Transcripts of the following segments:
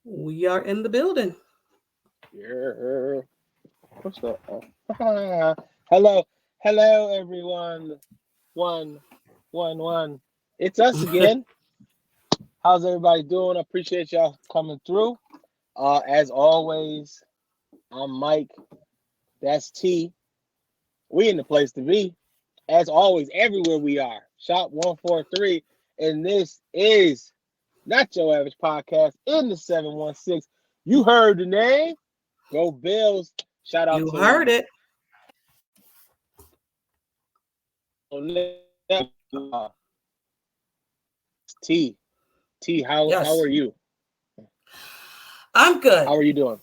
We are in the building. Yeah. What's up? Hello, hello, everyone. One, one. It's us again. How's everybody doing? I appreciate y'all coming through. As always, I'm Mike. That's T. We in the place to be. As always, everywhere we are. Shop 143, and this is not your average podcast in the 716. You heard the name. Go Bills. Shout out You to heard it. T. T, how Yes, are you? I'm good. How are you doing?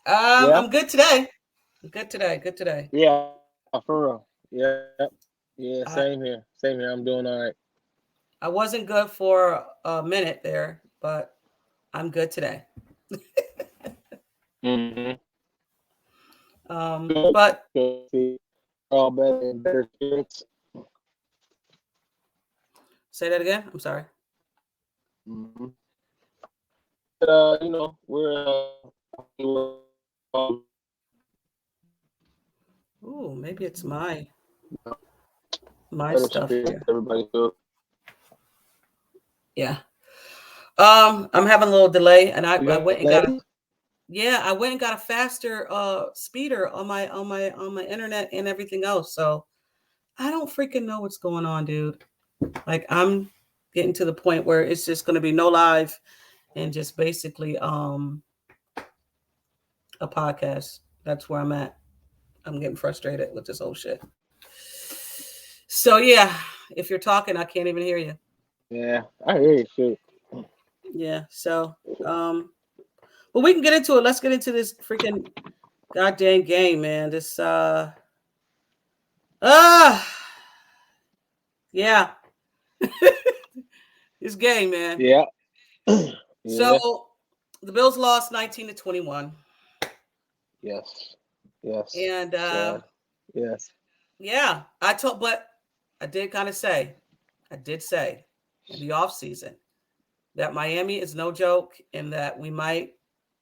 Yeah? I'm good today. Good today. Good today. Yeah, for real. Yeah. Yeah, I same here. Same here. I'm doing all right. I wasn't good for a minute there, but I'm good today. Mm-hmm. But Good. See, all better and better spirits. say that again. I'm sorry. Mm-hmm. We're Ooh, maybe it's my better stuff spirits. here. Everybody feel. Yeah. I'm having a little delay, and I You got went and got a legs? yeah, I went and got a faster speeder on my internet and everything else. So I don't freaking know what's going on, dude. Like I'm getting to the point where it's just going to be no live and just basically a podcast. That's where I'm at. I'm getting frustrated with this whole shit. So yeah, if you're talking, I can't even hear you. Yeah, I hear you. Shoot. Yeah. So but we can get into it. Let's get into this freaking goddamn game, man. This uh yeah, this game, man. Yeah. Yeah. So the Bills lost 19-21. Yes. Yes. And Sad. Yes. yeah, but I did kind of say, I did say in the off season that Miami is no joke and that we might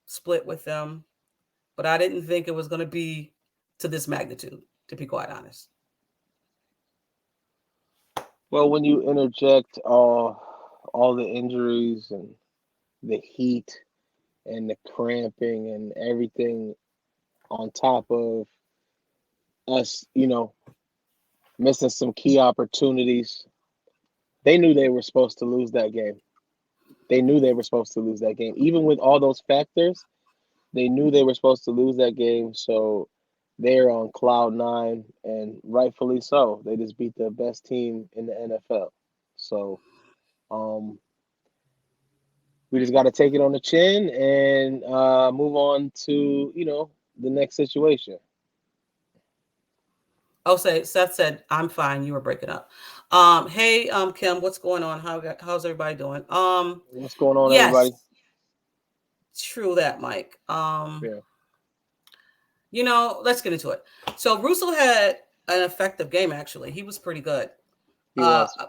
split with them, but I didn't think it was going to be to this magnitude, to be quite honest. Well, when you interject all the injuries and the heat and the cramping and everything on top of us, missing some key opportunities, they knew they were supposed to lose that game. They knew they were supposed to lose that game. Even with all those factors, they knew they were supposed to lose that game. So they're on cloud nine, and rightfully so. They just beat the best team in the NFL. So um, we just got to take it on the chin and move on to the next situation. Oh, say Seth said, I'm fine. You were breaking up. Hey, Kim, what's going on? How's everybody doing? What's going on, Yes, everybody? true that, Mike. Yeah, Let's get into it. So Russo had an effective game. Actually, he was pretty good. he Uh, was.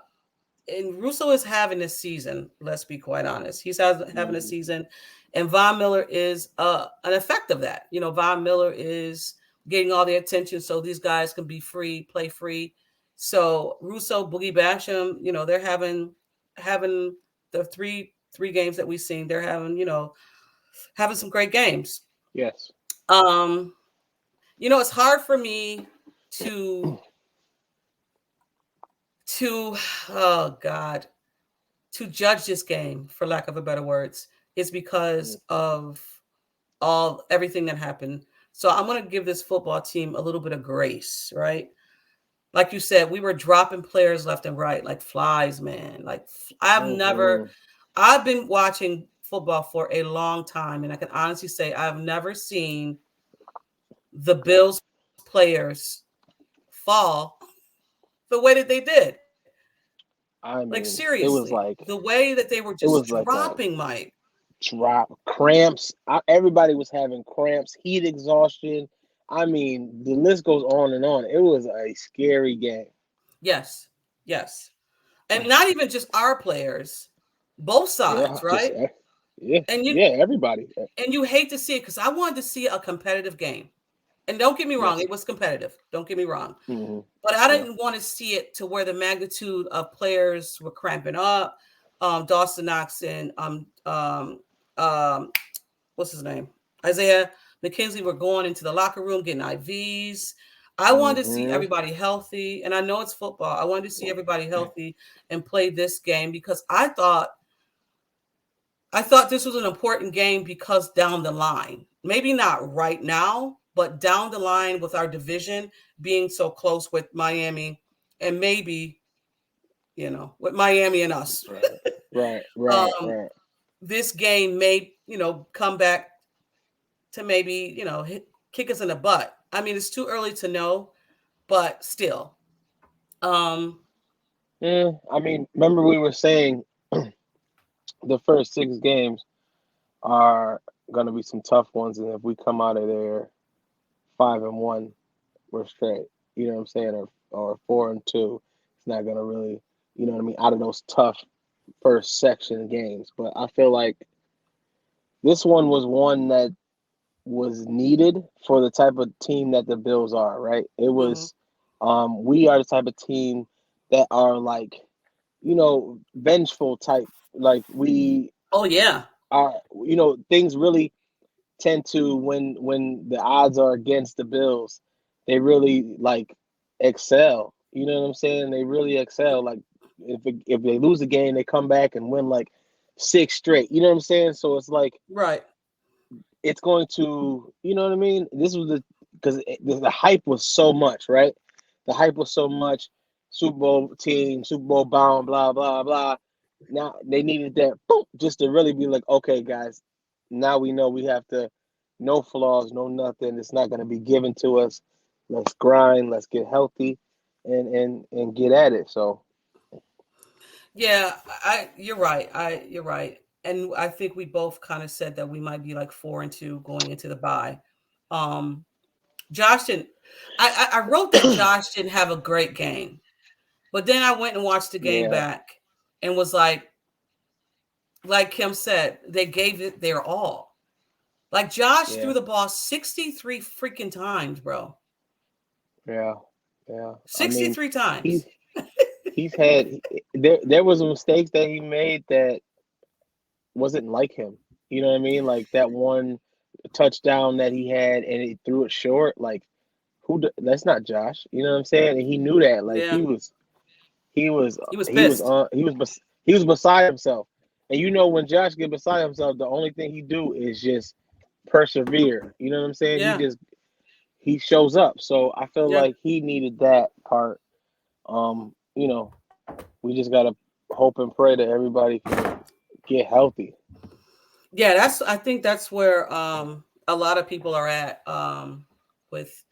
and Russo is having a season. Let's be quite honest. Having a Mhm. season, and Von Miller is an effect of that. Von Miller is getting all the attention, so these guys can be free, play free. So Russo, Boogie Basham, they're having the three games that we've seen. They're having some great games. Yes. Um, it's hard for me to to oh god to judge this game, for lack of a better words, is because Mm. of all everything that happened. So I'm going to give this football team a little bit of grace, right? Like you said, we were dropping players left and right like flies, man. Like Mhm. I've been watching football for a long time, and I can honestly say I've never seen the Bills players fall the way that they did. I Like mean, seriously, the way that they were it just was like a dropping Mike. drop cramps. Everybody was having cramps, heat exhaustion. I mean, the list goes on and on. It was a scary game. Yes, yes, and not even just our players, both Yeah, sides, right? Yeah, And you yeah, everybody. and you hate to see it because I wanted to see a competitive game. And don't get me wrong, Yes. it was competitive. Don't get me wrong. Hmm. But I Yeah. didn't want to see it to where the magnitude of players were cramping up. Dawson Knox and um, what's his name? Isaiah McKenzie were going into the locker room getting IVs. I wanted to see Hmm. everybody healthy, and I know it's football. I wanted to see everybody healthy and play this game because I thought this was an important game because down the line, maybe not right now, but down the line with our division being so close with Miami and maybe, with Miami and us, Right. Right. Right. um, Right. this game may, come back to maybe, kick us in the butt. I mean, it's too early to know, but still. Um, Yeah. I mean, remember we were saying the first 6 games are going to be some tough ones, and if we come out of there 5-1, we're straight. You know what I'm saying? Or 4-2, it's not going to really, you know what I mean, out of those tough first section games. But I feel like this one was one that was needed for the type of team that the Bills are, right? It mhm. was, we are the type of team that are like, vengeful type. Like we Oh yeah, are, things really tend to when the odds are against the Bills, they really like excel. You know what I'm saying? They really excel. Like if they lose a game, they come back and win like 6 straight. You know what I'm saying? So it's like right. it's going to, you know what I mean? This was because the hype was so much, right? The hype was so much. Super Bowl team, Super Bowl bound, blah blah blah. Now they needed that boom, just to really be like, okay, guys, now we know we have to, no flaws, no nothing. It's not going to be given to us. Let's grind. Let's get healthy, and get at it. So Yeah, you're right. And I think we both kind of said that we might be like 4-2 going into the bye. Um, Josh didn't. I wrote that Josh didn't have a great game, but then I went and watched the game yeah, back and was like Kim said, they gave it their all. Like Josh threw yeah, the ball 63 freaking times, bro. yeah, yeah. I mean, 63 he times. he's had there was mistakes that he made that wasn't like him. You know what I mean? Like that one touchdown that he had and he threw it short. Like that's not Josh. You know what I'm saying? And he knew that. Like Yeah, he was he was he was pissed. on he was beside himself. And when Josh get beside himself, the only thing he do is just persevere. You know what I'm saying? Yeah, He shows up. So I feel yeah. like he needed that part. We just gotta hope and pray that everybody can get healthy. Yeah, I think that's where a lot of people are at with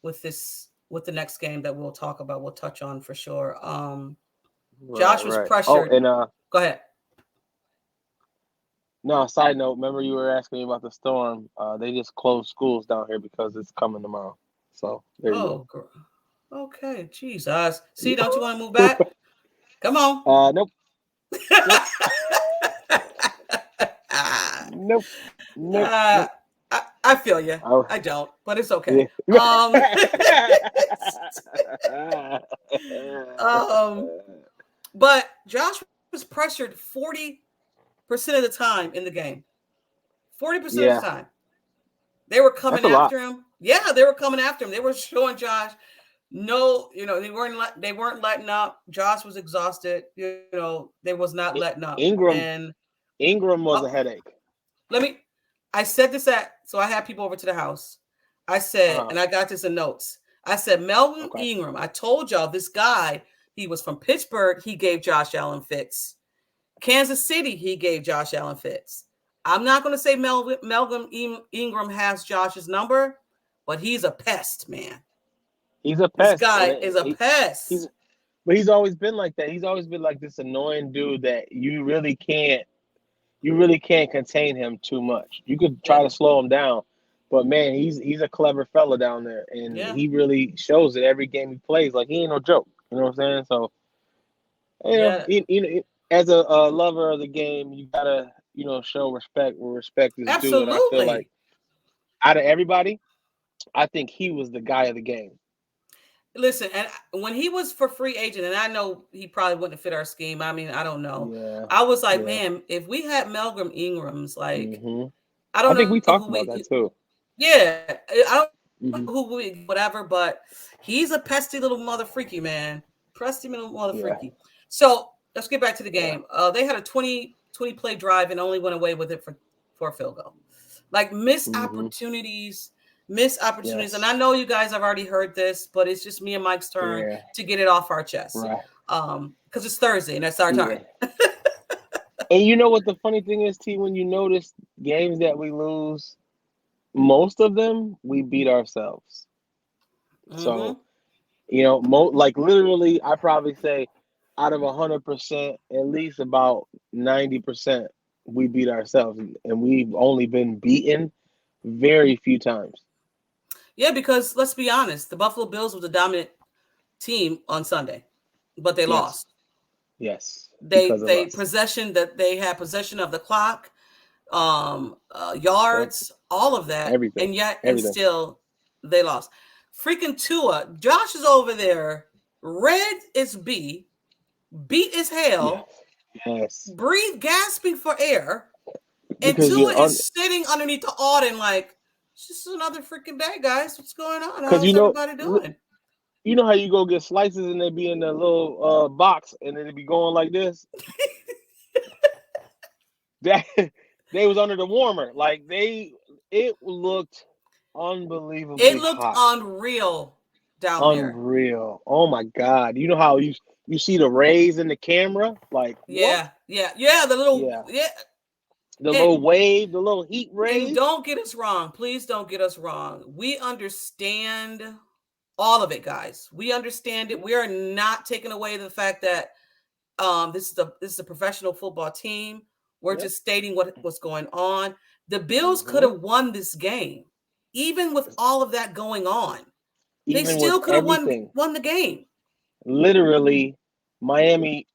with the next game that we'll talk about, we'll touch on for sure. Right, Josh was right. Oh, pressured. and Go ahead. no, side note, remember you were asking me about the storm. They just closed schools down here because it's coming tomorrow. So there you Oh, go. okay. Jesus. See, don't you want to move back? Come on. Nope, nope, nope, nope, uh, nope. I feel you. Oh, I don't, but it's okay. yeah. Um, but Josh was pressured 40% of the time in the game. 40% of the Yeah, time. They were that's coming a lot. after him. Yeah, they were coming after him. They were showing Josh. No, they weren't letting up. Josh was exhausted. They was not letting up. Ingram And Ingram uh, was a headache. let me. I said this so I had people over to the house. I said, Uh-huh. and I got this in notes. I said, Melvin Okay. Ingram. I told y'all this guy. He was from Pittsburgh. He gave Josh Allen fits. Kansas City. He gave Josh Allen fits. I'm not going to say Melvin Ingram has Josh's number, but he's a pest, man. He's a This pest, and guy is a he's pest. but he's always been like that. He's always been like this annoying dude that you really can't contain him too much. You could try Yeah, to slow him down, but man, he's a clever fella down there, and yeah, he really shows it every game he plays. Like he ain't no joke. You know what I'm saying? So yeah. as a lover of the game, you gotta. show respect where respect is due. And I feel like Absolutely. out of everybody, I think he was the guy of the game. Listen, and when he was for free agent, and I know he probably wouldn't fit our scheme. I mean, I don't know. Yeah, I was like, yeah. man, if we had Melgrim Ingrams, like, hmm I I don't think know we who talked we, about that too. yeah, I don't know who we hmm whatever, but he's a pesty little mother freaky, man. Pesty little mother freaky. Yeah, So let's get back to the game. yeah. They had a 20 play drive and only went away with it for a field goal. Like hmm missed opportunities. And I Yes. know you guys have already heard this, but it's just me and Mike's turn Yeah. to get it off our chest. Right. Because it's Thursday and that's our Yeah. turn. And you know what the funny thing is, T, when you notice games that we lose, most of them we beat ourselves. Mm-hmm. So, like literally, I probably say out of 100%, at least about 90% we beat ourselves, and we've only been beaten very few times. Yeah, because let's be honest, the Buffalo Bills was the dominant team on Sunday, but they Yes, lost. yes, They because of they us. possession that they had possession of the clock, Yep, yards, all of that, everything, and yet and everything. still they lost. Freaking Tua, Josh is over there, red is beat as Yes, hell, yes, breathe gasping for air, and because Tua is sitting underneath the Auden like it's just another freaking day, guys. What's going on? because How's everybody doing? you know how you go get slices and they be in the little box and then they be going like this. That they was under the warmer. Like it looked It unbelievably looked hot. unreal down there. Unreal. Oh my God. You know how you see the rays in the camera? Like what? Yeah. The little Yeah. yeah, The and little wave, the little heat and rays. don't get us wrong. Please don't get us wrong. We understand all of it, guys. We understand it. Yep. We are not taking away the fact that this is a professional football team. We're Yep. just stating what's going on. The Bills could hmm have won this game, even with all of that going on. They Even with still could have everything, won the game. literally, Miami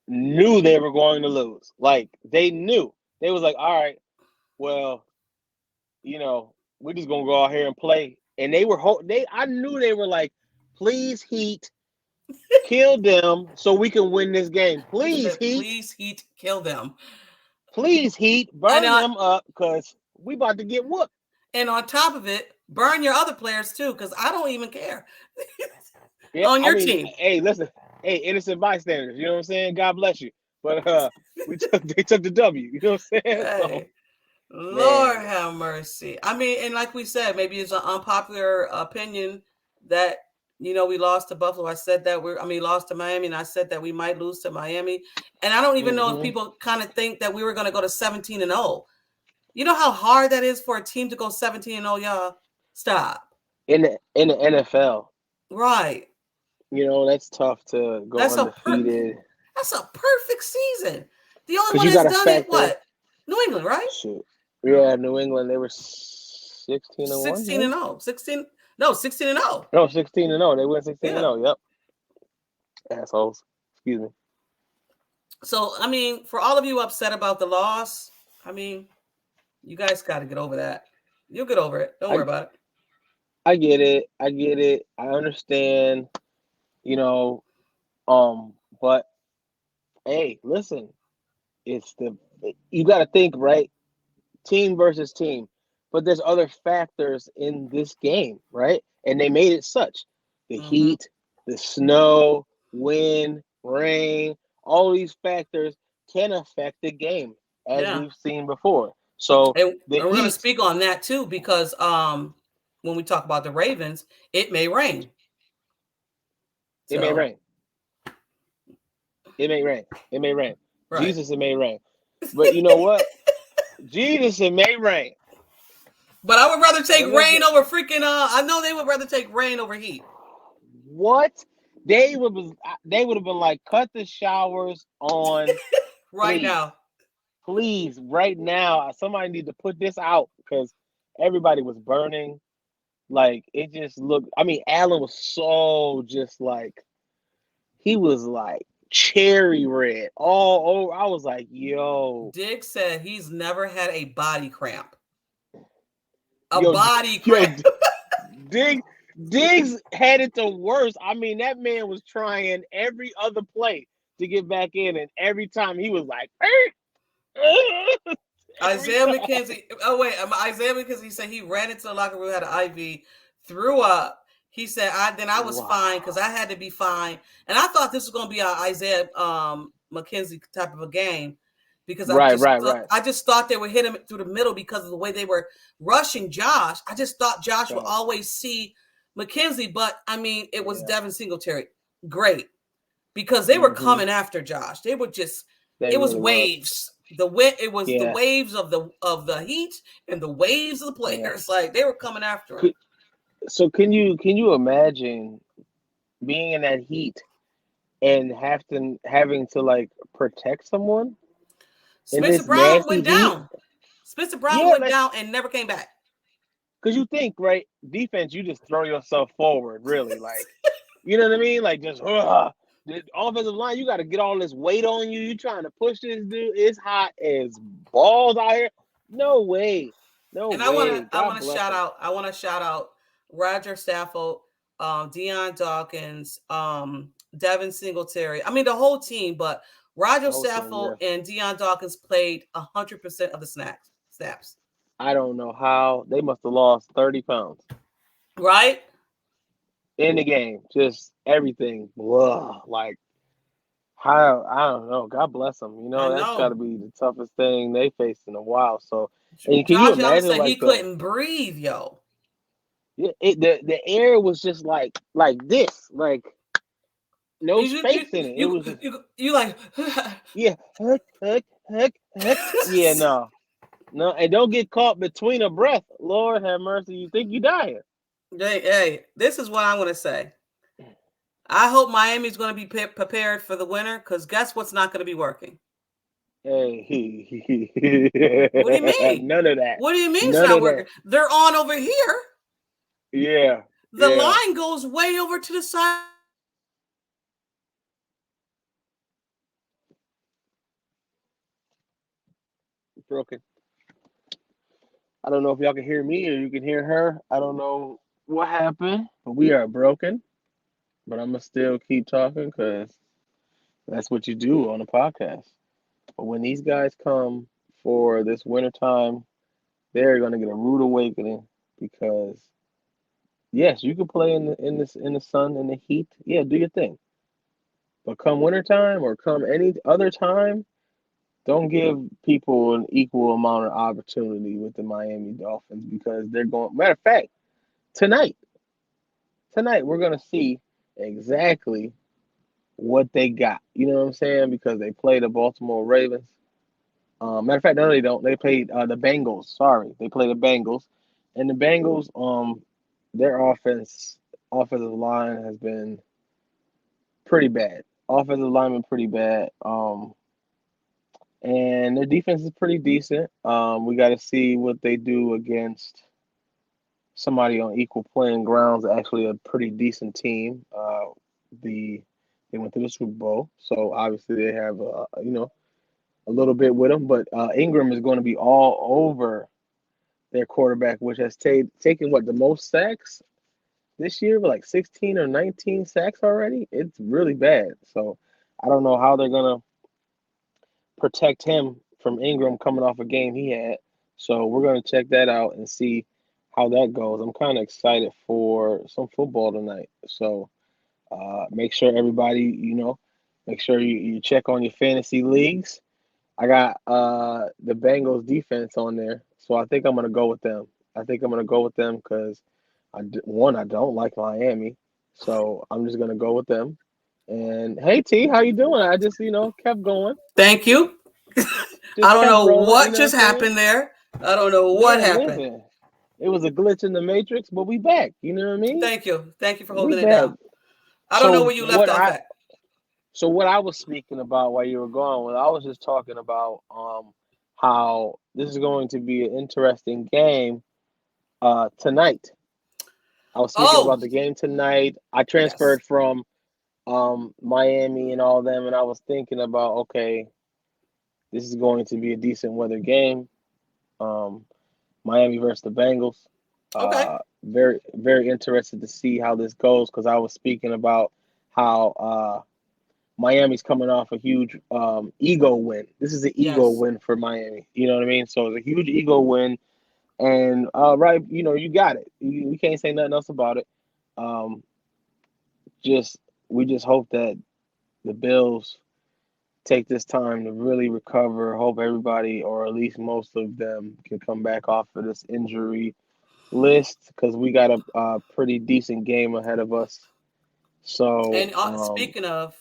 knew they were going to lose. Like they knew. They was like, all right, well, we're just gonna go out here and play. And they were I knew they were like, please Heat, kill them so we can win this game. Please Heat, Please, Heat, kill them. please Heat, And burn them up because we about to get whooped. and on top of it, burn your other players too, because I don't even care Yeah, on I your mean, team. hey, listen, hey, innocent bystanders, you know what I'm saying? God bless you. But they took the W, you know what I'm saying? So Hey, Lord man, have mercy. I mean, and like we said, maybe it's an unpopular opinion that we lost to Buffalo. I said that lost to Miami, and I said that we might lose to Miami. And I don't even know if hmm people kind of think that we were going to go to 17-0. You know how hard that is for a team to go 17-0, y'all. Stop. in the NFL, Right. that's tough to go That's a per- undefeated that's a perfect season. The only because one you that's got to done it, factor. what? New England, right? Shoot. Yeah, New England, they were 16-1, 16 maybe? and 0. 16, no, 16 and 0. No, 16-0. They went 16 and Yeah. 0. Yep. Assholes. Excuse me. So, I mean, for all of you upset about the loss, I mean, you guys got to get over that. You'll get over it. Don't worry I about it. I get it. I get it. I understand, you know, but hey, listen, it's the you got to think, right? Team versus team. But there's other factors in this game, right? And they made it such. The Mm-hmm. heat, the snow, wind, rain, all these factors can affect the game as Yeah. we've seen before. So And the we're going to heat, speak on that too because when we talk about the Ravens, it may rain. it may So, rain. It may rain. It may rain. right. Jesus, it may rain. But you know what? Jesus, it may rain. But I would rather take And listen, rain over freaking I know they would rather take rain over heat what? They would they would have been like, cut the showers on, right please. now. Please, right now, somebody need to put this out because everybody was burning. Like it just looked. I mean, Allen was so just like he was like cherry red all over. I was like, yo, Diggs said he's never had a body cramp. A yo, body yo, cramp. Diggs, Diggs had it the worst. I mean, that man was trying every other play to get back in, and every time he was like, every Isaiah time. McKenzie. Oh wait, Isaiah McKenzie said he ran into the locker room, had an IV, threw up. He said, I was fine because I Wow. had to be fine, and I thought this was going to be an Isaiah McKenzie type of a game because Right, right, right. I just thought they would hit him through the middle because of the way they were rushing Josh. I just thought Josh would Facts. always see McKenzie, but I mean it was Yeah. Devin Singletary, great because they were Mm-hmm. coming after Josh. They were just They it was really was. waves. It was the Yeah, waves of the Heat and the waves of the yeah. players. Like they were coming after him. Could, so can you imagine being in that heat and having to like protect someone in Spencer this Brown nasty went heat? down. Spencer Brown Yeah, went like down and never came back. because you think right defense, you just throw yourself forward, really, like you know what I mean, like just the offensive line, you got to get all this weight on you. You trying to push this dude? It's hot as balls out here. No way, no And way. I God want to bless shout him. out Roger Stafford, Deion Dawkins, Devin Singletary. I mean the whole team, but The Roger whole team, Stafford yeah. and Deion Dawkins played 100% of the snaps. I don't know how they must have lost 30 pounds Right? in the game. Just everything. Ugh, like how I don't know. God bless them. You I know that's got to know. be the toughest thing they faced in a while. So, and can you Josh Allen imagine said he like the couldn't breathe, yo. the air was just like this, like no You you space in it. It you was just you like yeah, heck, heck, heck, heck. Yeah, no, no, and don't get caught between a breath. Lord have mercy. You think you dying? hey, this is what I want to say. I hope Miami's going to be prepared for the winter because guess what's not going to be working? Hey, What do you mean? none of that. What do you mean it's None not of that. working? They're on over here. Yeah, The yeah. line goes way over to the side. Broken. I don't know if y'all can hear me or you can hear her. I don't know what happened, but we are broken. But I'm gonna still keep talking because that's what you do on a podcast. But when these guys come for this winter time, they're gonna get a rude awakening because yes, you can play in the sun in the heat. Yeah, do your thing. But come wintertime or come any other time, don't give people an equal amount of opportunity with the Miami Dolphins because they're going. Matter of fact, tonight, tonight we're gonna see exactly what they got. You know what I'm saying? Because they play the Baltimore Ravens. Matter of fact, no, they don't. They played the Bengals. Sorry, they play the Bengals, and the Bengals, their offensive line has been pretty bad. Offensive lineman pretty bad. And their defense is pretty decent. We got to see what they do against somebody on equal playing grounds. Actually, a pretty decent team. The They went to the Super Bowl, so obviously they have a little bit with them. But Ingram is going to be all over their quarterback, which has taken what the most sacks this year, like 16 or 19 sacks already. It's really bad. So I don't know how they're gonna protect him from Ingram coming off a game he had. So we're going to check that out and see how that goes. I'm kind of excited for some football tonight. So make sure everybody, make sure you check on your fantasy leagues. I got the Bengals defense on there. So I think I'm going to go with them. I think I'm going to go with them because, I don't like Miami. So I'm just going to go with them. And hey, T, how you doing? I just, kept going. Thank you. I Just don't kept know rolling, you what know what just I'm saying? happened there. I don't know what Man, happened. listen, it was a glitch in the matrix, but we back. You know what I mean? Thank you. Thank you for We holding it back. down. I don't know So where you left what off I at. so what I was speaking about while you were going, I was just talking about how this is going to be an interesting game tonight. I was speaking Oh, about the game tonight. I yes. transferred from Miami and all them, and I was thinking about, okay, this is going to be a decent weather game. Um, Miami versus the Bengals. Okay. Very very interested to see how this goes because I was speaking about how Miami's coming off a huge ego win. This is an ego Yes. win for Miami. You know what I mean? So it's a huge ego win, and right, you got it. We can't say nothing else about it. Um, just we just hope that the Bills take this time to really recover. Hope everybody, or at least most of them, can come back off of this injury list because we got a pretty decent game ahead of us. So, And speaking of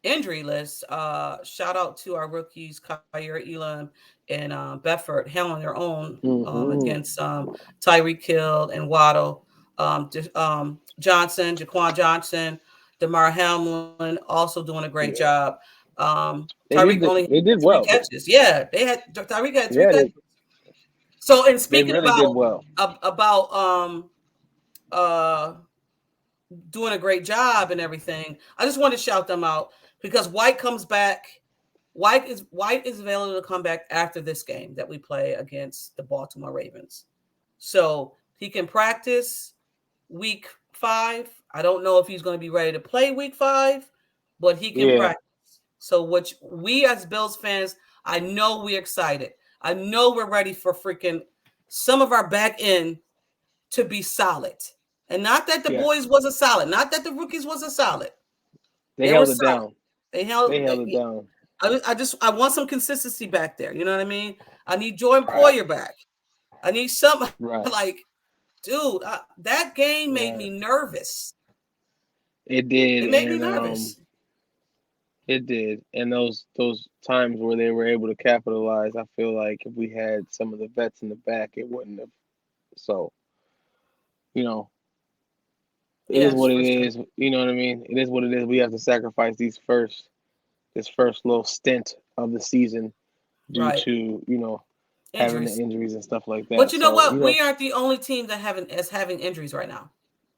injury list, shout out to our rookies, Kyer Elam and Bedford, handling their own hmm against Tyreek Hill and Waddle. Johnson, Jaquan Johnson, DeMar Hamlin also doing a great yeah, job. Tyreek only had they did three well. catches. Yeah, they had Tyreek had three Yeah, catches. So, and they speaking really did well. about uh doing a great job and everything. I just want to shout them out because White comes back. White is available to come back after this game that we play against the Baltimore Ravens. So he can practice week 5. I don't know if he's going to be ready to play week 5, but he can Yeah, practice. So which we as Bills fans, I know we're excited. I know we're ready for freaking some of our back end to be solid. And not that the yes, boys wasn't solid, not that the rookies wasn't solid. they They were held it solid. down. They They held. held it down. I want some consistency back there. You know what I mean? I need Jordan Right, Poyer back. I need some right, like, dude. That game made me right. nervous. It It did, made me and nervous. it did. And those times where they were able to capitalize, I feel like if we had some of the vets in the back, it wouldn't have. So, you know, it is Yes, what it for sure. is. You know what I mean? It is what it is. We have to sacrifice this first little stint of the season due Right. to, having the Injuries. injuries and stuff like But that. you know So, what? We aren't the only team that having injuries right now.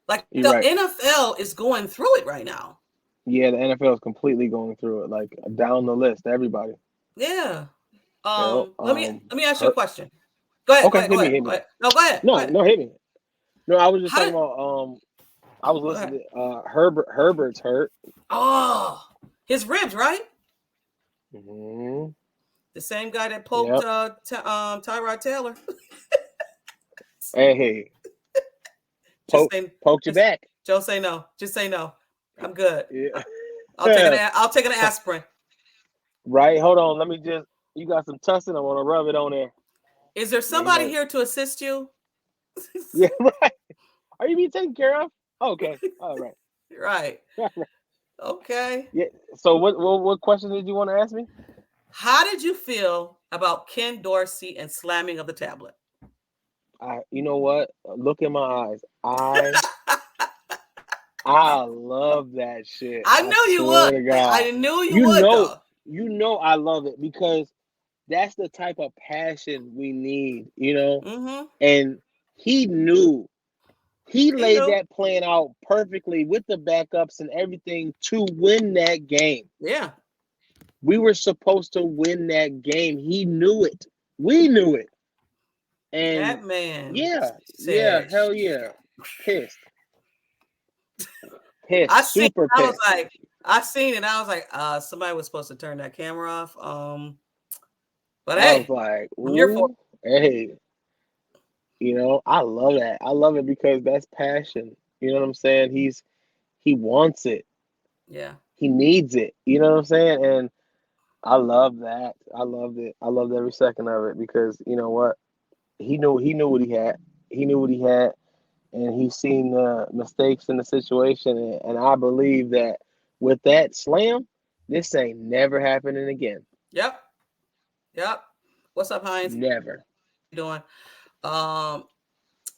Like the you're right. NFL is going through it right now. Yeah, the NFL is completely going through it, like down the list, everybody. Yeah. Let me Um, ask you a hurt. question. Go ahead. Go Okay, ahead. Go ahead. hit Go me. ahead. No, go ahead. Go No, ahead. no, hit me. No, I was just How talking did? about. I was Go ahead. listening to Herbert's hurt. Oh, his ribs, right? hmm The same guy that poked Yep. Tyrod Taylor. Hey, Just poke say, poked your just back. Joe, say no. Just say no. I'm good. Yeah. I'll take an aspirin. Right. Hold on. Let me just. You got some tussin. I want to rub it on there. Is there Yeah, he somebody might. here to assist you? Yeah. Right. Are you being taken care of? Okay. All right. Right. All right. Okay. Yeah. So what question did you want to ask me? How did you feel about Ken Dorsey and slamming of the tablet? You know what? Look in my eyes. I love that shit. I I knew you would. swear to God. I knew you You would, know, though. I love it because that's the type of passion we need. Mm-hmm. And he knew he He laid knew. that plan out perfectly with the backups and everything to win that game. Yeah. We were supposed to win that game. He knew it. We knew it. And That man yeah, yeah, said, hell yeah. Pissed. I Pissed. seen it, Super I was pissed. like, I seen it. I was like, somebody was supposed to turn that camera off. But I was hey, like, I'm here for ooh, hey, I love that. I love it because that's passion. You know what I'm saying? He wants it. it. Yeah. He needs it. You know what I'm saying? And I love that. I loved it. I loved every second of it because you know what? He knew what he had. He knew what he had, and he's seen the mistakes in the situation. And I believe that with that slam, this ain't never happening again. Yep. Yep. What's up, Heinz? Never. How you doing? Um,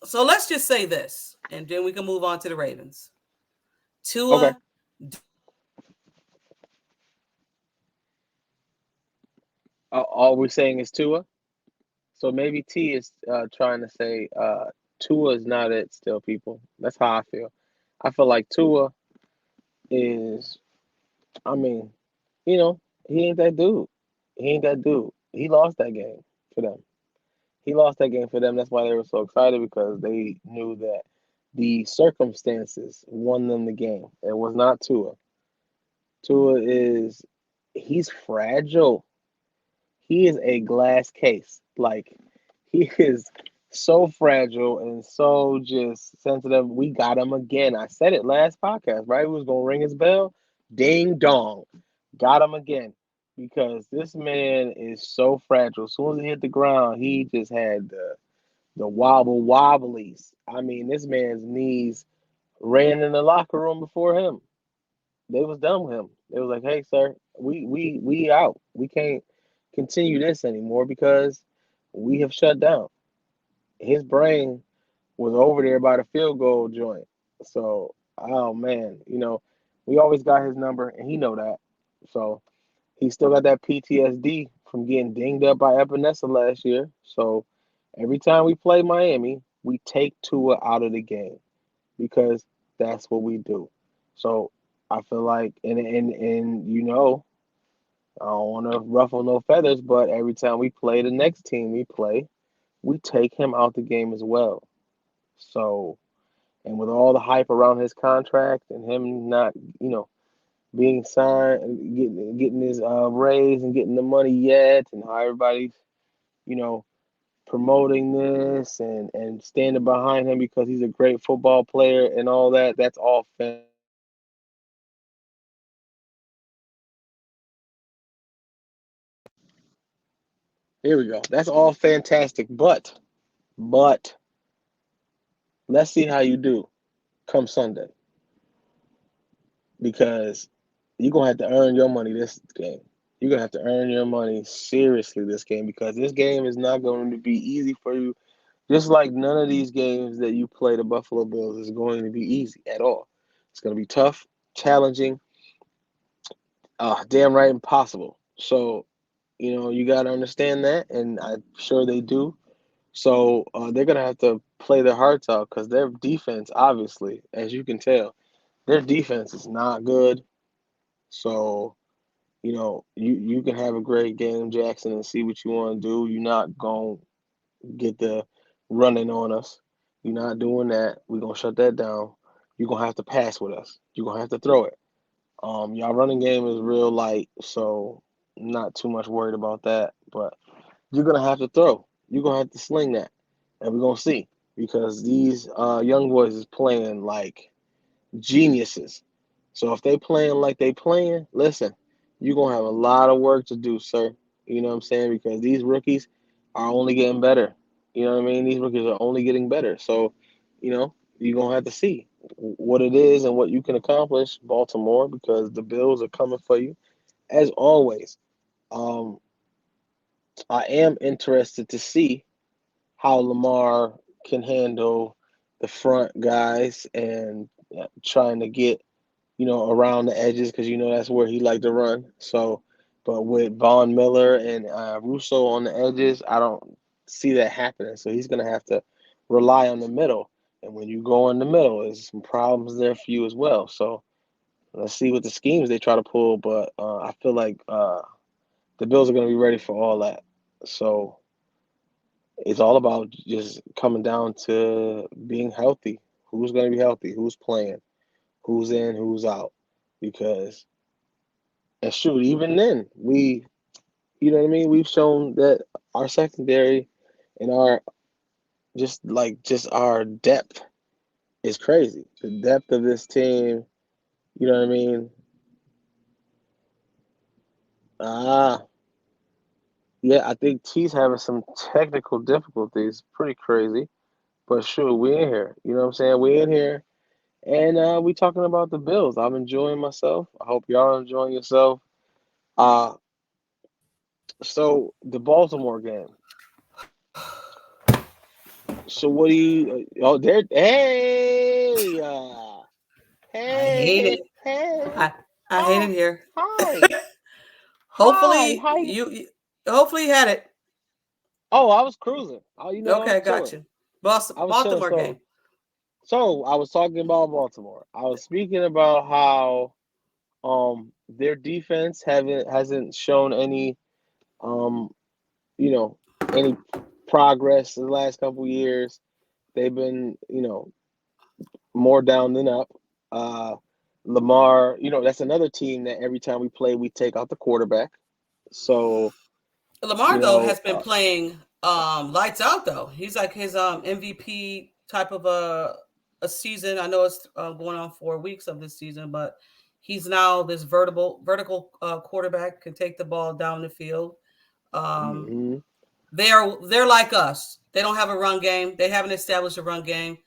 so let's just say this, and then we can move on to the Ravens. Okay. Tua, All we're saying is Tua. So maybe T is trying to say Tua is not it still, people. That's how I feel. I feel like Tua. is, I mean, you know, he ain't that dude. He ain't that dude. He lost that game for them. He lost that game for them. That's why they were so excited because they knew that the circumstances won them the game. It was not Tua. Tua is he's fragile. He is a glass case. Like he is so fragile and so just sensitive. We got him again. I said it last podcast, right? We was gonna ring his bell. Ding dong. Got him again. Because this man is so fragile. As soon as he hit the ground, he just had the wobblies. I mean, this man's knees ran in the locker room before him. They was done with him. They was like, "Hey, sir, we out. We can't continue this anymore because we have shut down." His brain was over there by the field goal joint. So, oh man, we always got his number, and he know that. So he still got that PTSD from getting dinged up by Epinesa last year. So every time we play Miami, we take Tua out of the game because that's what we do. So I feel like, and I don't want to ruffle no feathers, but every time we play the next team we play, we take him out the game as well. So, and with all the hype around his contract and him not, being signed, and getting his raise and getting the money yet, and how everybody's, you know, promoting this and standing behind him because he's a great football player and all that. That's all fantastic. Here we go. That's all fantastic, but let's see how you do come Sunday because you're gonna have to earn your money this game. You're gonna have to earn your money seriously this game because this game is not going to be easy for you. Just like none of these games that you play the Buffalo Bills is going to be easy at all. It's going to be tough, challenging, damn right impossible. So, you got to understand that, and I'm sure they do. So they're going to have to play their hearts out because their defense, obviously, as you can tell, their defense is not good. So, you can have a great game, Jackson, and see what you want to do. You're not going get the running on us. You're not doing that. We're gonna shut that down. You're gonna have to pass with us. You're gonna have to throw it. Y'all running game is real light, so not too much worried about that. But you're gonna have to throw. You're gonna have to sling that, and we're gonna see because these young boys is playing like geniuses. So if they playing like they playing, listen, you're gonna have a lot of work to do, sir. You know what I'm saying? Because these rookies are only getting better. You know what I mean? These rookies are only getting better. So, you're gonna have to see what it is and what you can accomplish, Baltimore, because the Bills are coming for you. As always, um, I am interested to see how Lamar can handle the front guys and trying to get around the edges because that's where he liked to run. So, but with Von Miller and Russo on the edges, I don't see that happening. So he's gonna have to rely on the middle. And when you go in the middle, there's some problems there for you as well. So let's see what the schemes they try to pull. But I feel like the Bills are gonna be ready for all that. So it's all about just coming down to being healthy. Who's gonna be healthy? Who's playing? Who's in? Who's out? Because and shoot, even then, you know what I mean? We've shown that our secondary and our just our depth is crazy. The depth of this team, you know what I mean? Ah, yeah, I think T's having some technical difficulties. Pretty crazy. But sure, we in here. You know what I'm saying? We in here. And we talking about the Bills. I'm enjoying myself. I hope y'all enjoying yourself. Uh so the Baltimore game. So what do you? Oh, there. Hey, I hate it. hey, I I hate hi, it here. hi, hi, Hopefully hi. hopefully you had it. Oh, I was cruising. Oh, I Okay, was I got chilling. you. I was chilling. Baltimore So, game. so I was talking about Baltimore. I was speaking about how. Their defense haven't hasn't shown any um you know any progress in the last couple years. They've been more down than up. Uh, Lamar, that's another team that every time we play, we take out the quarterback. So Lamar you though know, has been playing lights out though. He's like his MVP type of a season. I know it's going on 4 weeks of this season, but he's now this vertical quarterback, can take the ball down the field. Um, hmm they're like us. They don't have a run game. They haven't established a run game.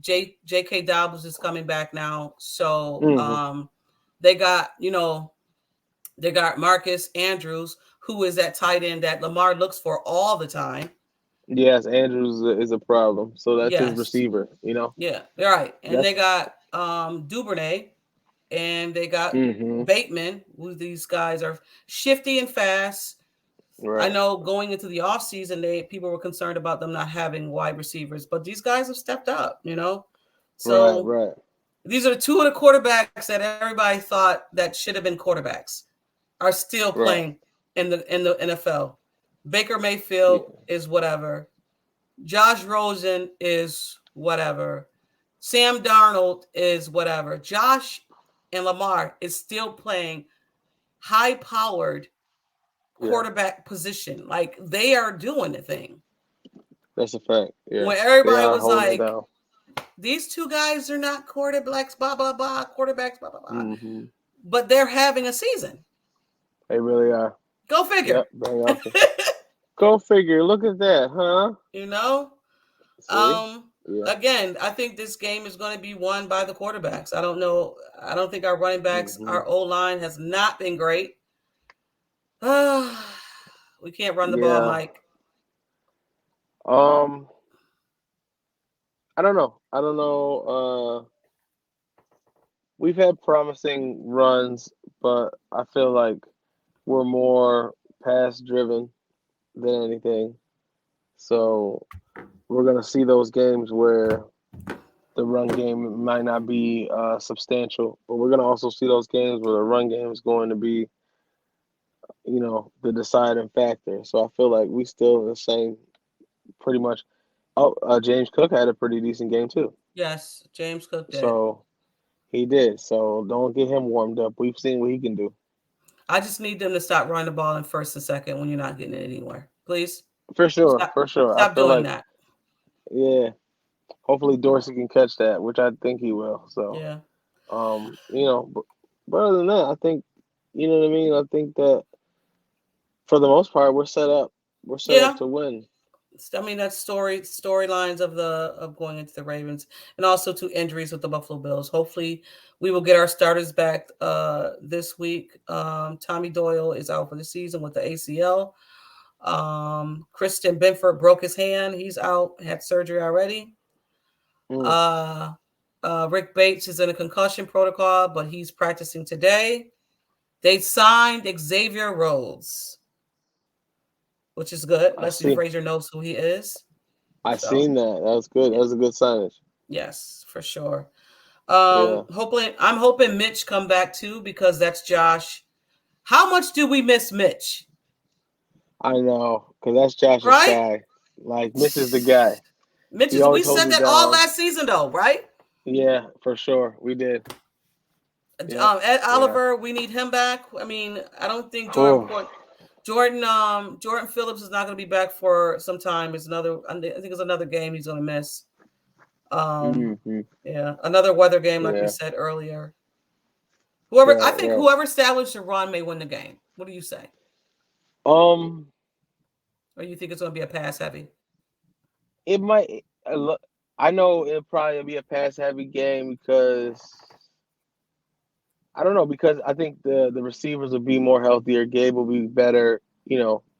J.K. Dobbins is coming back now, so hmm they got they got Marcus Andrews, who is that tight end that Lamar looks for all the time. yes, Andrews is a problem. So that's his Yes, receiver. yeah, they're right. And That's they got Duvernay, and they got hmm Bateman. Who these guys are shifty and fast. I right, know going into the offseason, people were concerned about them not having wide receivers, but these guys have stepped up, right, So right, these are two of the quarterbacks that everybody thought that should have been quarterbacks are still right. playing in the NFL. Baker Mayfield Yeah, is whatever. Josh Rosen is whatever. Sam Darnold is whatever. Josh and Lamar is still playing high powered yeah. quarterback position. Like they are doing the thing. That's a fact. Yeah, When they everybody are was holding it like, down. these two guys are not quarterbacks, blah, blah, blah, quarterbacks, blah, blah, blah. hmm But they're having a season. They really are. Go Yep, figure. very often. Go figure. Look at that, huh? you know? See? Um, Yeah. Again, I think this game is going to be won by the quarterbacks. I don't know. I don't think our running backs, hmm our O line has not been great. We can't run the ball, Yeah. Mike. Um, I don't know. I don't know. We've had promising runs, but I feel like we're more pass driven than anything. So we're gonna see those games where the run game might not be substantial, but we're gonna also see those games where the run game is going to be, the deciding factor. So I feel like we still in the same pretty much. Oh, James Cook had a pretty decent game too. Yes, James Cook did. So he did. So don't get him warmed up. We've seen what he can do. I just need them to stop running the ball in first and second when you're not getting it anywhere. Please For sure, stop for sure. I stop feel doing like, that. yeah. Hopefully Dorsey can catch that, which I think he will. So, Yeah. but other than that, I think, you know what I mean. I think that for the most part, we're set up. We're set up Yeah. to win. I mean, that's storylines of going into the Ravens, and also to injuries with the Buffalo Bills. Hopefully, we will get our starters back this week. Tommy Doyle is out for the season with the ACL. Christian Benford broke his hand. He's out, had surgery already. Mm. Uh, Rick Bates is in a concussion protocol, but he's practicing today. They signed Xavier Rhodes, which is good. I Leslie see. Frazier knows who he is. I So, seen that. That was good. That yeah, was a good signage. yes, for sure. Yeah, Hopefully, I'm hoping Mitch come back too because that's Josh. How much do we miss Mitch? I know, cause that's Josh's Right? guy. Like Mitch is the guy. Mitch He is. We always holds said it that all down. last season, though, right? Yeah, for sure. We did. Yep. Ed Yeah. Oliver, we need him back. I mean, I don't think Whew. Jordan Phillips is not going to be back for some time. It's another. I think it's another game he's going to miss. Um, hmm yeah, another weather game, like we Yeah. said earlier. Whoever I Right. think Right. whoever established the run may win the game. What do you say? Um. Or you think it's going to be a pass heavy? It might. I know it'll probably be a pass heavy game because I don't know, because I think the receivers will be more healthier. Gabe will be better.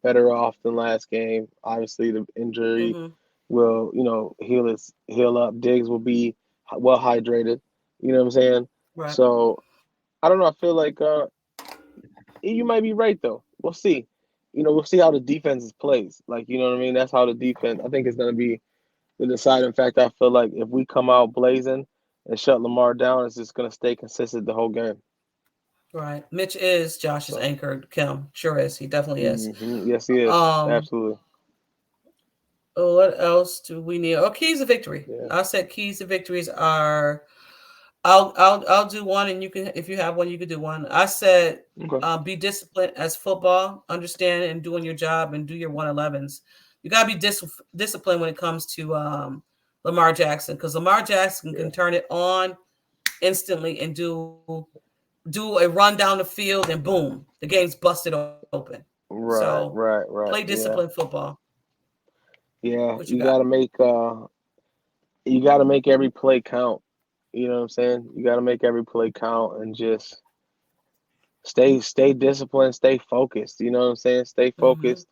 Better off than last game. Obviously, the injury Mm-hmm. will heal up. Diggs will be well hydrated. You know what I'm saying? Right. So I don't know. I feel like you might be right though. We'll see. We'll see how the defense plays. Like, you know what I mean? That's how the defense. I think it's going to be the deciding factor. I feel like if we come out blazing and shut Lamar down, it's just going to stay consistent the whole game. Right. Mitch is Josh's So, anchor. Kim sure is. He definitely is. yes, he is. Um. Absolutely. What else do we need? Oh, keys to victory. Yeah. I said keys to victories are. I'll do one, and you can, if you have one, you can do one. I said, Okay. be disciplined as football, understand and doing your job, and do your 111s. You gotta be disciplined when it comes to Lamar Jackson, because Lamar Jackson Yeah. can turn it on instantly and do a run down the field, and boom, the game's busted open. So Right. Right. play Right. disciplined Yeah. football. What Yeah. you You got? gotta make. You gotta make every play count. You know what I'm saying? You gotta make every play count and just stay disciplined, stay focused. You know what I'm saying? Stay Mm-hmm. focused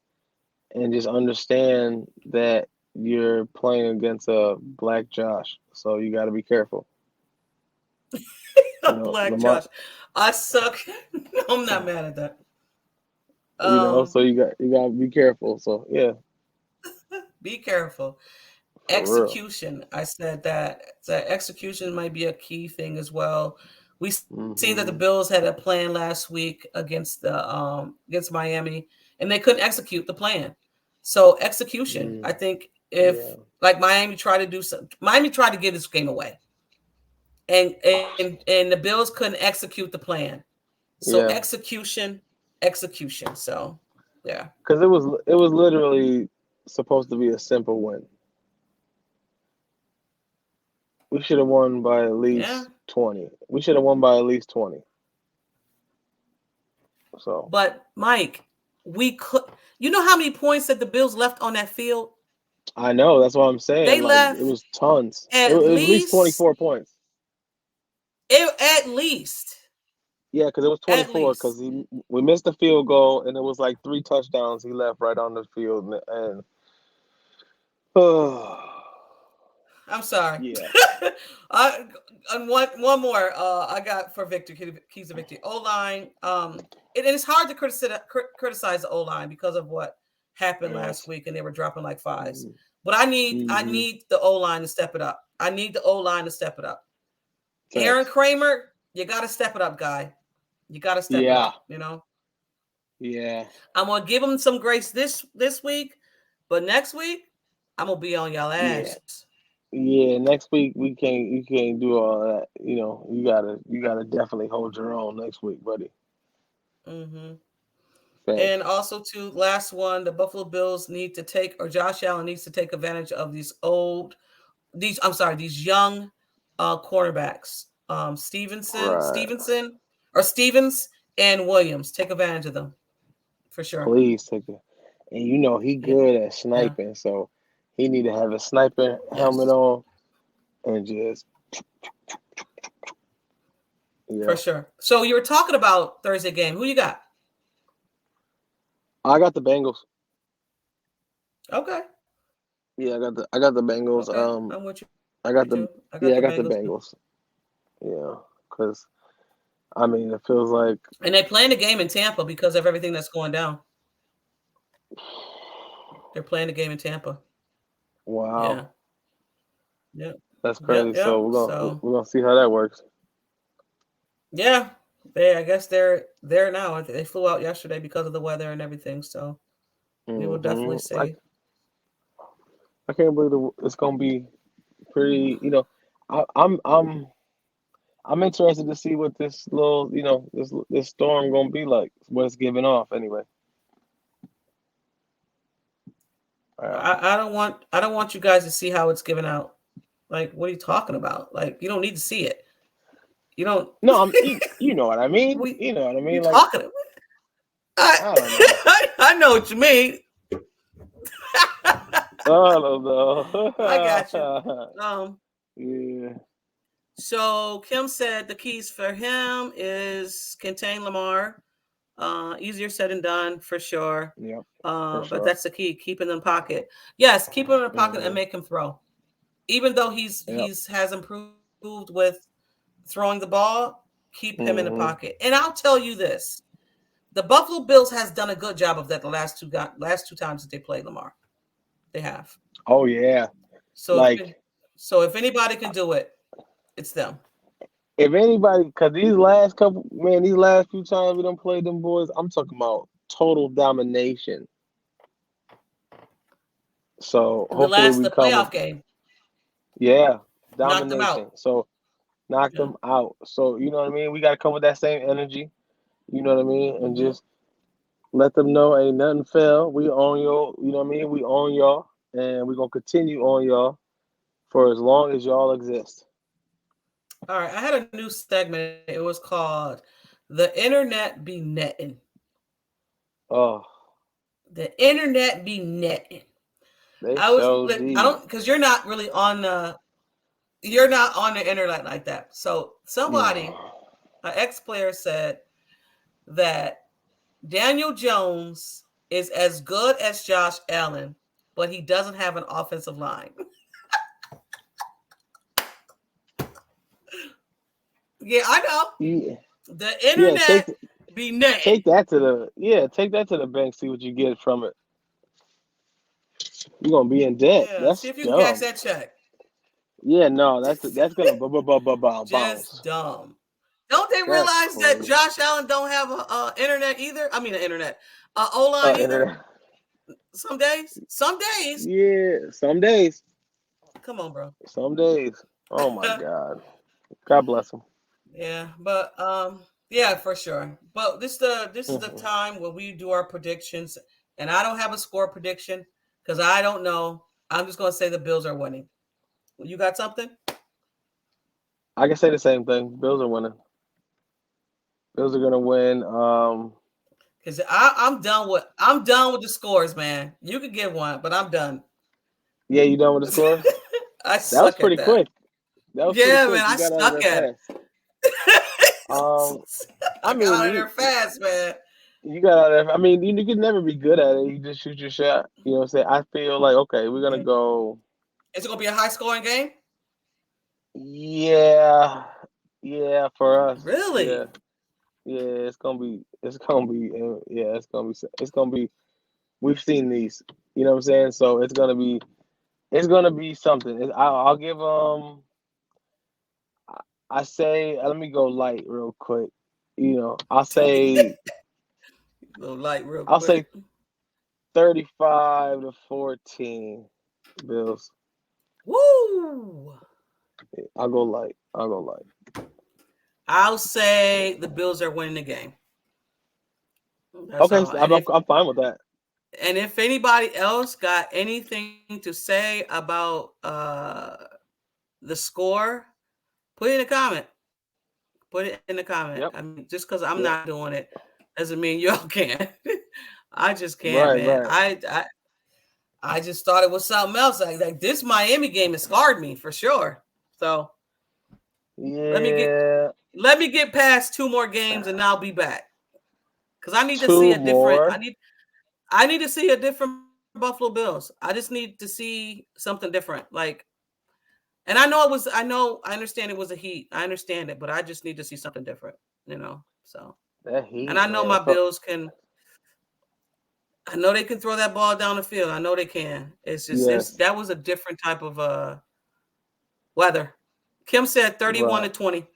and just understand that you're playing against a black Josh. So you got to be careful. You know, Black Lamar. Josh, I suck. I'm not mad at that. So Um, you got to be careful. So yeah, be careful. for real. Execution. I said that execution might be a key thing as well. We seen that the Bills Hmm. had a plan last week against Miami, and they couldn't execute the plan. So execution. I Mm, think if yeah, like Miami tried to give this game away, and the Bills couldn't execute the plan. So yeah. execution. So yeah. Because it was literally supposed to be a simple win. We should have won by at Yeah. least 20. We should have won by at least 20. So But Mike, we could. You know how many points that the Bills left on that field? I know that's what I'm saying. They Like it left was tons. It at was at least least 24 points. at least Yeah, because it was at 24. Because least. we missed the field goal, and it was like three touchdowns he left right on the field, and I'm sorry. yeah, I and one more I got for Victor keys of victory. O line. And it's hard to criticize the O line because of what happened last yes, week, and they were dropping like fives. mm-hmm. But I Mm-hmm. need the O line to step it up. I need the O line to step it up. Aaron Thanks. Kramer, you got to step it up, guy. You got to step it Yeah, up. You know, yeah, I'm gonna give him some grace this week, but next week I'm gonna be on y'all yeah, asses. yeah. Next week we can't. You can't do all that. You gotta definitely hold your own next week, buddy. Hmm. And Thanks. also, too, last one, the Buffalo Bills need to take, or Josh Allen needs to take advantage of these young cornerbacks, Right. Stevens and Williams. Take advantage of them for sure. Please take it. And he Yeah, good at sniping, so he need to have a sniper helmet yes, on and just for yeah. sure. So you were talking about Thursday game. Who you got? I got the Bengals. Okay, Yeah, I got the Bengals. okay, I'm with you too. I I got got the the Bengals too. yeah, I got the Bengals. Yeah, because I mean, it feels like And they playing the game in Tampa because of everything that's going down. They're playing the game in Tampa. Yeah. wow, Yep. that's Yep. crazy. So Yep. we're gonna So we're gonna see how that works. yeah, I guess they're there now. They flew out yesterday because of the weather and everything. So we will definitely I see. I can't believe it's gonna be pretty. I'm interested to see what this little this storm gonna be like. What it's giving off anyway. Yeah. I don't want you guys to see how it's given out. Like, what are you talking about? Like, you don't need to see it. You don't. No, you know what I mean. we You know what I you mean. Like talking? I I don't know. I know what you mean. I don't I got you. know. Um. Yeah. So Kim said the keys for him is contain Lamar. Easier said than done for sure. Yep. For But sure. that's the key. Keep him in the pocket. Yes, keep him in the pocket and Hmm. make him throw. Even though Yep. has improved with throwing the ball, keep him in the Hmm. pocket. And I'll tell you this: the Buffalo Bills has done a good job of that the last two times that they played Lamar. They have. Oh yeah. So Like if, so if anybody can do it, it's them. If anybody, because these last few times we done played them boys, I'm talking about total domination. So hopefully we The come playoff with, game yeah, knocked them out. domination. So knock Yeah. them out. So you know what I mean. We got to come with that same energy. You know what I mean, and Hmm. just let them know ain't nothing fell. We own y'all. You know what I mean. We own y'all, and we gonna continue on y'all for as long as y'all exist. All right, I had a new segment. It was called "The Internet Be Netting." Oh, The Internet be netting. they I was show I D. don't because you're not on the internet like that. So somebody, No. an ex player, said that Daniel Jones is as good as Josh Allen, but he doesn't have an offensive line. Yeah, I know. Yeah, The yeah. internet be netting. Take that to the take that to the bank. See what you get from it. You're gonna be in debt. Yeah, see That's if you can cash dumb. that check. Yeah, no, that's gonna Just bounce. dumb. Don't they That's realize that crazy. Josh Allen don't have a internet either? I mean, an internet, O line either. Internet. Some days, some days. Yeah, some days, Come on, bro. some days. Oh my God. God bless him. Yeah, but yeah, for sure. But this is the Hmm. time where we do our predictions, and I don't have a score prediction because I don't know. I'm just gonna say the Bills are winning. You got something? I can say the same thing. Bills are winning. Bills are gonna win. Because I'm done with the scores, man. You could give one, but I'm done. Yeah, you done with the scores? I That was suck at pretty that. quick. That was pretty Yeah, man, quick. You I got out of suck there at it. fast. Um, I I got mean, out of there fast, man. you got out of there. I mean, you can never be good at it. You just shoot your shot. You know what I'm saying? I feel like okay, we're gonna Yeah. go. Is it gonna be a high scoring game? Yeah, yeah, for us. Yeah, Really? yeah. Yeah, it's gonna be. We've seen these. You know what I'm saying? So it's gonna be something. I'll give I say let me go light real quick. You know, A little light, real I'll quick. say 35-14 Bills. Woo! I'll go light. I'll say the Bills are winning the game. That's Okay, all. so I'm fine with that. And if anybody else got anything to say about the score, put it in a comment. Put it in the comment. I Yep, mean, just because I'm not yep. doing it doesn't mean y'all can't. I just can't, Right, man. right. I just thought it was something else. Like this Miami game has scarred me for sure. So let me get Yeah, past two more games and I'll be back. Because I need to see two a different. more. I need to see a different Buffalo Bills. I just need to see something different. Like, and I know it was. I understand it was a heat. I understand it, but I just need to see something different. So, That and Heat, I know man. my Bills can. I know they can throw that ball down the field. I know they can. It's just Yes, that was a different type of weather. Kim said 31 right. to 20.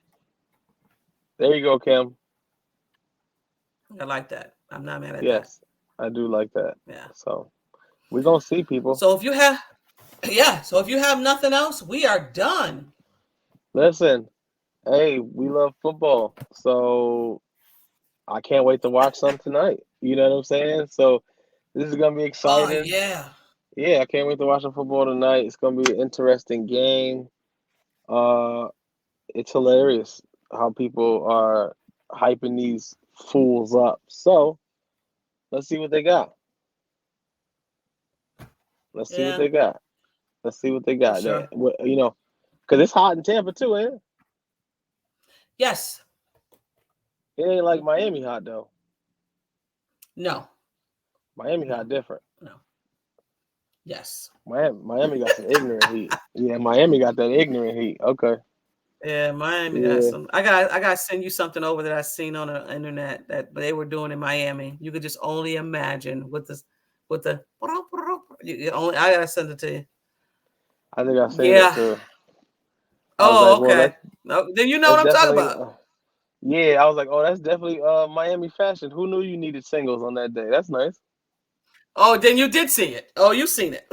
There you go, Kim. I like that. I'm not mad at that. Yes, I do like that. Yeah. So we're gonna see people. So if you have yeah, so if you have nothing else, we are done. Listen, hey, we love football, so I can't wait to watch some tonight. You know what I'm saying? So this is gonna be Oh exciting. yeah. Yeah, I can't wait to watch some football tonight. It's gonna be an interesting game. Uh, it's hilarious how people are hyping these fools up. So let's see what they got. Let's see what Yeah, they got. Let's see what they for got. sure. You know, because it's hot in Tampa too, ain't it? Yes. It ain't like Hmm. Miami hot though. No. Miami hot No. different. No. Yes. Miami got some ignorant heat. Yeah, Miami got that ignorant heat. Okay. Yeah, Miami got Yeah. some. I got to send you something over that I seen on the internet that they were doing in Miami. You could just only imagine with the only I gotta send it to you. I think I've seen it Yeah. too. I was like, Oh, well, okay. No, then you know that's what I'm talking definitely about. yeah. I was like, oh, that's definitely Miami fashion. Who knew you needed singles on that day? That's nice. Oh, then you did see it. Oh, you seen it.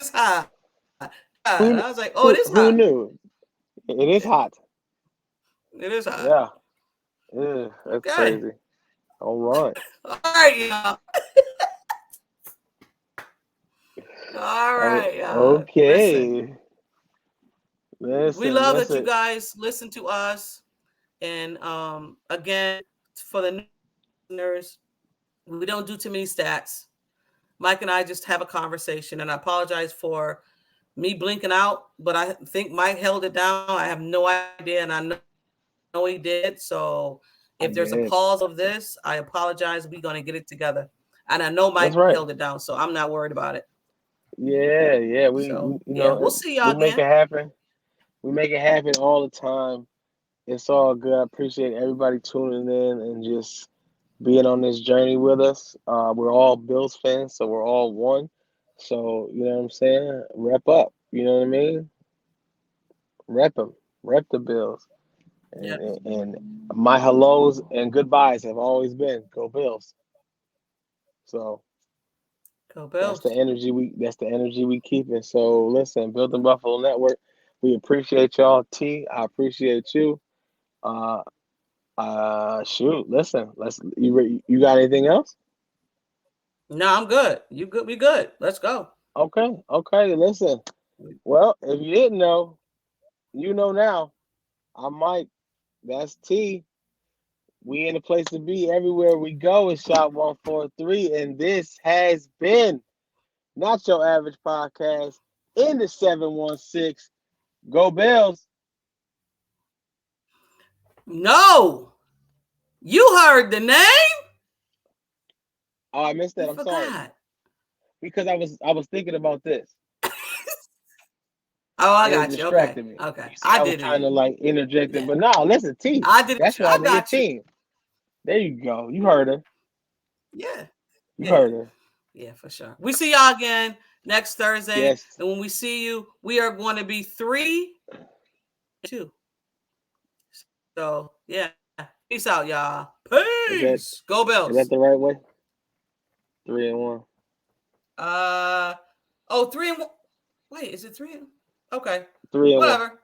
It's hot. I was Who like, oh, it is hot. who knew? It is hot. It is hot. Yeah. Yeah, that's Okay. crazy. All right. All right, y'all. All right, y'all. Listen, Okay. we Listen, love that you listen. guys listen to us. And again, for the new listeners, we don't do too many stats. Mike and I just have a conversation, and I apologize for me blinking out, but I think Mike held it down. I have no idea, and I know he did. So if there's a I pause of did. this, I apologize. We're gonna get it together, and I know Mike That's held right. it down, so I'm not worried about it. Yeah, yeah. So yeah, we'll see y'all We make again. it happen. We make it happen all the time. It's all good. I appreciate everybody tuning in and just being on this journey with us. We're all Bills fans, so we're all one. So you know what I'm saying? Rep up. You know what I mean? Rep them. Rep the Bills. Yeah, And my hellos and goodbyes have always been go Bills. So go Bills. that's the energy we keeping. So listen, Building Buffalo Network, we appreciate y'all. T, I appreciate you. Uh shoot, listen, you got anything else? No, I'm good. You good? We good. Let's go. Okay, okay, listen. Well, if you didn't know, you know now. I'm Mike. That's T. We in the place to be everywhere we go is Shop 143, and this has been Not Your Average Podcast in the 716. Go Bills. No, you heard the name. Oh, I missed You that. I'm sorry. forgot. Because I was thinking about this Oh, I and it got you. Okay, distracted me. okay. You see, I I was did hear trying to you. like interject it, Yeah, but no, listen, T. I did. That's why I I need your got you. team. There you go. You heard her. Yeah, You yeah, heard her. yeah, for sure. We see y'all again next Thursday, Yes. and when we see you, we are going to be 3-2. So yeah, peace out, y'all. Is that Peace. Go is that Bills. the right way? 3-1. Uh oh, 3-1. Wait, is it 3? Okay, 3-1. whatever.